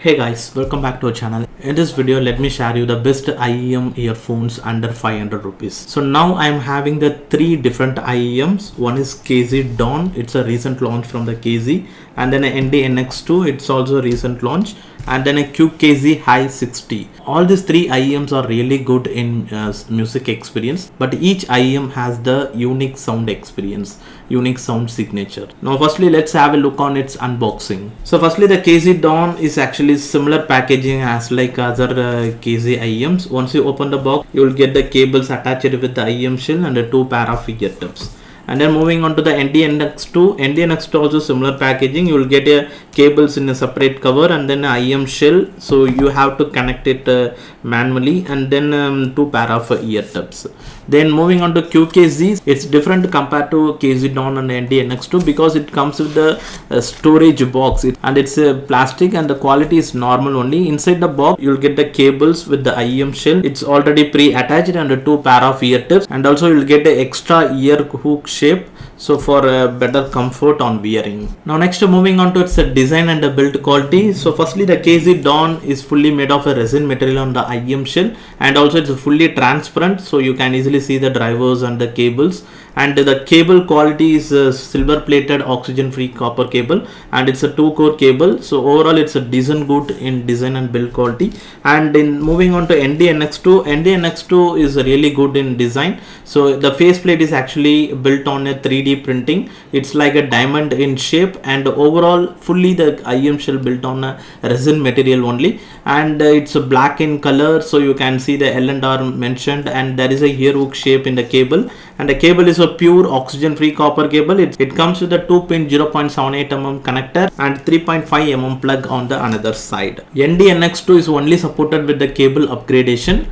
Hey guys, welcome back to our channel. In this video, let me share you the best IEM earphones under 500 rupees. So now I am having the three different IEMs. One is KZ-Dawn, it's a recent launch from the KZ, and then an NX2, it's also a recent launch, and then a QKZ Hi6T. All these three IEMs are really good in music experience, but each IEM has the unique sound experience, unique sound signature. Now firstly, let's have a look on its unboxing. So firstly, the KZ-Dawn is actually similar packaging as like other KZ IEMs. Once you open the box, you will get the cables attached with the IEM shell and the two pair of ear tips. And then moving on to the NX2 also similar packaging. You will get a cables in a separate cover and then an IEM shell, so you have to connect it manually, and then two pair of ear tips. Then moving on to QKZ, it's different compared to KZ-Dawn and NX2 because it comes with the storage box, and it's plastic and the quality is normal only. Inside the box you'll get the cables with the IEM shell. It's already pre-attached and the two pair of ear tips, and also you'll get the extra ear hook shape, so for better comfort on wearing. Now next, moving on to its design and the build quality. So firstly, the KZ-Dawn is fully made of a resin material on the IEM shell, and also it's fully transparent, so you can easily see the drivers and the cables. And the cable quality is silver plated oxygen free copper cable, and it's a 2-core cable, so overall it's a decent good in design and build quality. And in moving on to NX2 is really good in design. So the faceplate is actually built on a 3D printing. It's like a diamond in shape, and overall fully the IEM shell built on a resin material only, and it's black in color, so you can see the L&R mentioned, and there is a ear hook shape in the cable, and the cable is a pure oxygen free copper cable. It comes with a 2-pin 0.78 mm connector and 3.5 mm plug on the another side. NX2 is only supported with the cable upgradation,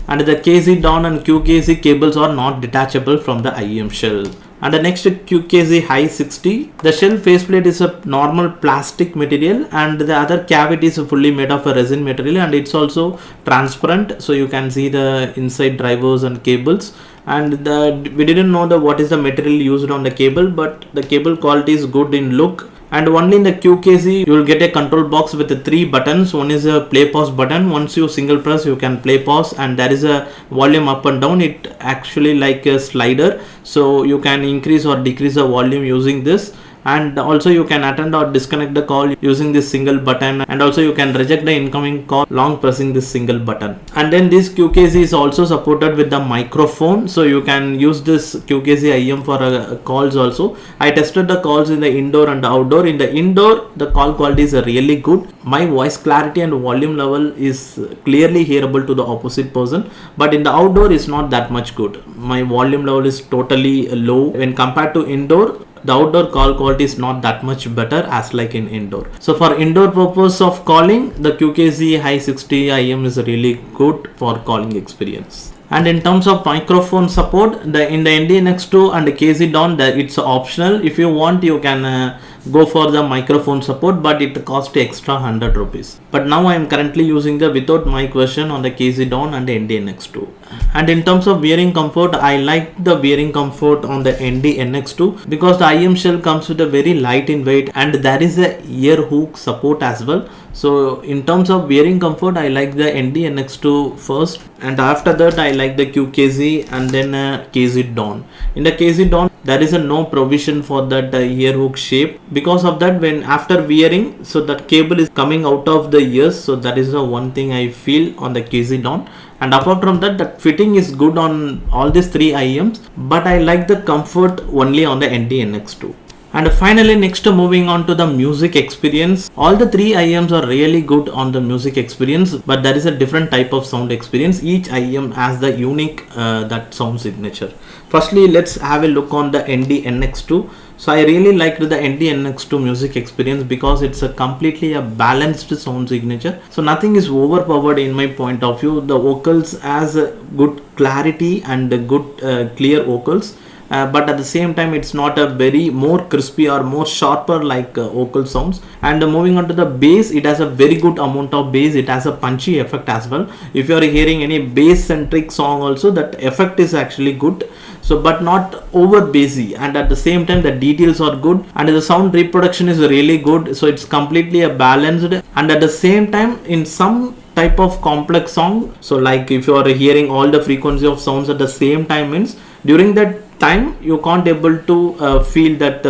and the KZ-Dawn and QKZ cables are not detachable from the IEM shell. And the next, QKZ Hi6T, the shell faceplate is a normal plastic material, and the other cavity is fully made of a resin material, and it's also transparent, so you can see the inside drivers and cables. And we didn't know what is the material used on the cable, but the cable quality is good in look. And only in the QKZ you will get a control box with the 3 buttons. One is a play pause button. Once you single press, you can play pause, and there is a volume up and down. It actually like a slider, so you can increase or decrease the volume using this. And also you can attend or disconnect the call using this single button, and also you can reject the incoming call long pressing this single button. And then this QKZ is also supported with the microphone, so you can use this QKZ IEM for calls also. I tested the calls in the indoor and outdoor. In the indoor, the call quality is really good. My voice clarity and volume level is clearly hearable to the opposite person, but in the outdoor it's not that much good. My volume level is totally low when compared to indoor. The outdoor call quality is not that much better as like in indoor. So for indoor purpose of calling, the QKZ Hi6T IEM is really good for calling experience. And in terms of microphone support, in the NX2 and the KZ-Dawn, it's optional. If you want, you can go for the microphone support, but it costs extra 100 rupees. But now I am currently using the without mic version on the KZ-Dawn and the NX2. And in terms of wearing comfort, I like the wearing comfort on the NX2 because the IEM shell comes with a very light in weight, and there is a ear hook support as well. So in terms of wearing comfort, I like the NX2 first, and after that I like the QKZ and then KZ-Dawn. In the KZ-Dawn, there is no provision for that ear hook shape. Because of that, when after wearing, so that cable is coming out of the ears, so that is the one thing I feel on the KZ-Dawn. And apart from that, the fitting is good on all these three IEMs, but I like the comfort only on the NX2. And finally, next, moving on to the music experience. All the three IEMs are really good on the music experience, but there is a different type of sound experience. Each IEM has the unique that sound signature. Firstly, let's have a look on the NX2. So I really liked the NX2 music experience because it's a completely a balanced sound signature. So nothing is overpowered in my point of view. The vocals has a good clarity and a good clear vocals. But at the same time it's not a very more crispy or more sharper like vocal sounds. And moving on to the bass, it has a very good amount of bass. It has a punchy effect as well. If you are hearing any bass centric song also, that effect is actually good. so but not over bassy, and at the same time the details are good and the sound reproduction is really good. So it's completely a balanced, and at the same time in some type of complex song, so like if you are hearing all the frequency of sounds at the same time, means during that time you can't able to feel that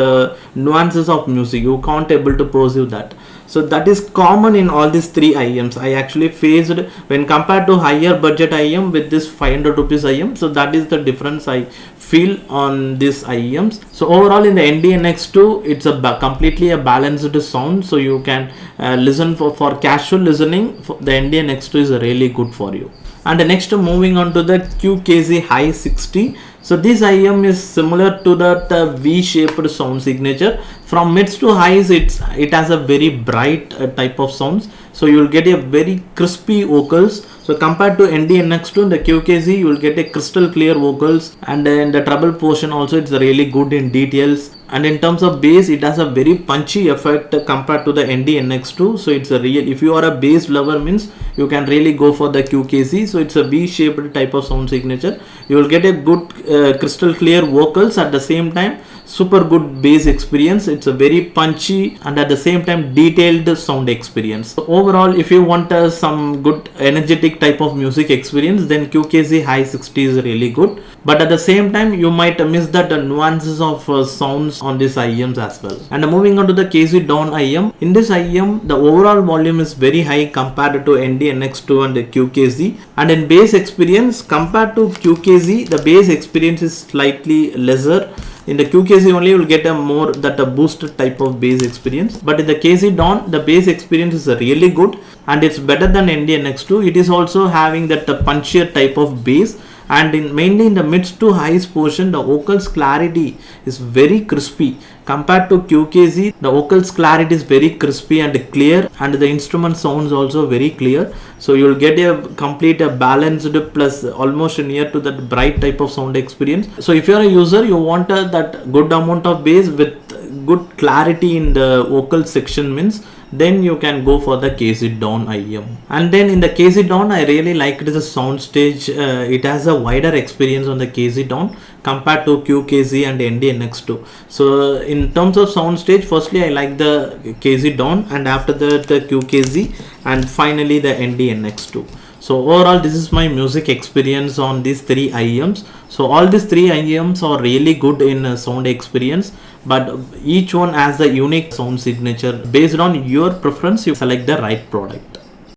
nuances of music, you can't able to perceive that. So that is common in all these three IEMs. I actually faced when compared to higher budget IEM with this 500 rupees IEM. So that is the difference I feel on these IEMs. So overall in the NX2, it's a completely a balanced sound. So you can listen for casual listening. The NX2 is really good for you. And next, moving on to the QKZ Hi6T. So this IEM is similar to that V-shaped sound signature. From mids to highs, it has a very bright type of sounds. So you will get a very crispy vocals. So compared to NX2 in the QKZ, you will get a crystal clear vocals, and in the treble portion also it's really good in details. And in terms of bass, it has a very punchy effect compared to the NX2. So it's a real, if you are a bass lover, means you can really go for the QKZ. So it's a V-shaped type of sound signature. You will get a good crystal clear vocals, at the same time super good bass experience. It's a very punchy and at the same time detailed sound experience. So overall, if you want some good energetic type of music experience, then QKZ Hi6T is really good. But at the same time, you might miss that nuances of sounds on these IEMs as well. And moving on to the KZ-Dawn IEM. In this IEM, the overall volume is very high compared to NX2 and the QKZ. And in bass experience, compared to QKZ, the bass experience is slightly lesser. In the QKZ only you will get a more boosted type of bass experience, but in the KZ-Dawn the bass experience is really good and it's better than NX2. It is also having that punchier type of bass, and mainly in the mids to highs portion the vocals clarity is very crispy. Compared to QKZ, the vocals clarity is very crispy and clear, and the instrument sounds also very clear. So you will get a complete balanced plus almost near to that bright type of sound experience. So if you are a user, you want that good amount of bass with good clarity in the vocal section, means then you can go for the KZ-Dawn IEM. And then in the KZ-Dawn, I really liked the sound stage. It has a wider experience on the KZ-Dawn compared to QKZ and NX2. So in terms of sound stage, firstly I like the KZ-Dawn, and after that the QKZ, and finally the NX2. So overall, this is my music experience on these three IEMs. So all these three IEMs are really good in sound experience, but each one has a unique sound signature. Based on your preference, you select the right product.